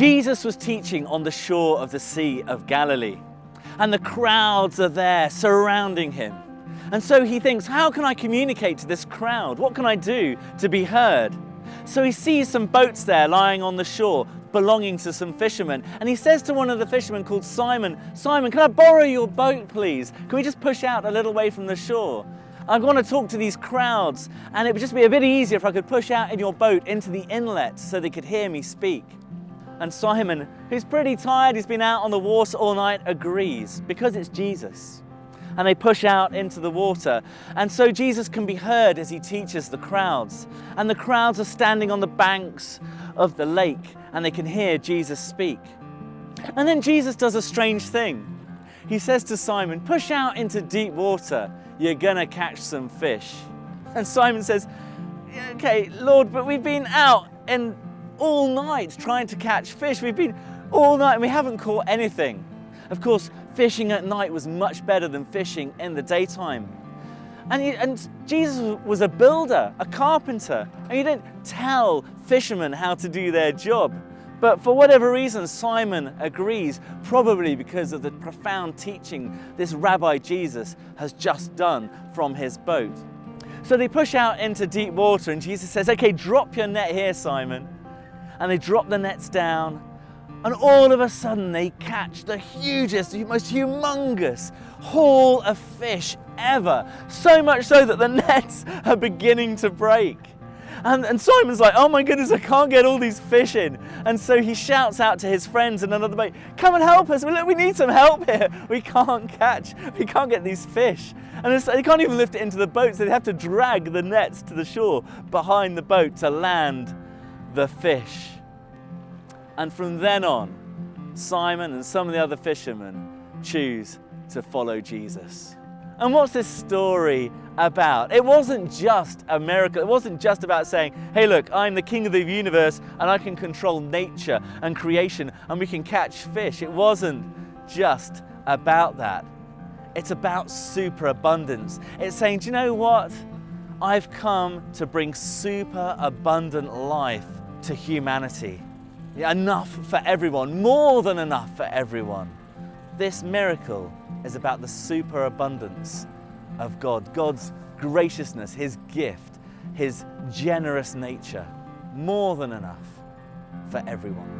Jesus was teaching on the shore of the Sea of Galilee, and the crowds are there surrounding him. And so he thinks, how can I communicate to this crowd? What can I do to be heard? So he sees some boats there lying on the shore belonging to some fishermen. And he says to one of the fishermen called Simon, Simon, can I borrow your boat, please? Can we just push out a little way from the shore? I want to talk to these crowds, and it would just be a bit easier if I could push out in your boat into the inlet so they could hear me speak. And Simon, who's pretty tired, he's been out on the water all night, agrees because it's Jesus. And they push out into the water. And so Jesus can be heard as he teaches the crowds. And the crowds are standing on the banks of the lake and they can hear Jesus speak. And then Jesus does a strange thing. He says to Simon, push out into deep water. You're gonna catch some fish. And Simon says, okay, Lord, but we've been out and all night trying to catch fish. We've been all night and we haven't caught anything. Of course, fishing at night was much better than fishing in the daytime. And Jesus was a builder, a carpenter, and he didn't tell fishermen how to do their job. But for whatever reason, Simon agrees, probably because of the profound teaching this Rabbi Jesus has just done from his boat. So they push out into deep water and Jesus says, okay, drop your net here, Simon. And they drop the nets down. And all of a sudden they catch the hugest, most humongous haul of fish ever. So much so that the nets are beginning to break. And Simon's like, oh my goodness, I can't get all these fish in. And so he shouts out to his friends in another boat, come and help us. Look, we need some help here. We can't get these fish. And they can't even lift it into the boat, so they have to drag the nets to the shore behind the boat to land the fish. And from then on, Simon and some of the other fishermen choose to follow Jesus. And what's this story about? It wasn't just a miracle. It wasn't just about saying, hey, look, I'm the king of the universe and I can control nature and creation and we can catch fish. It wasn't just about that. It's about superabundance. It's saying, do you know what? I've come to bring super abundant life to humanity. Enough for everyone, more than enough for everyone. This miracle is about the superabundance of God, God's graciousness, his gift, his generous nature, more than enough for everyone.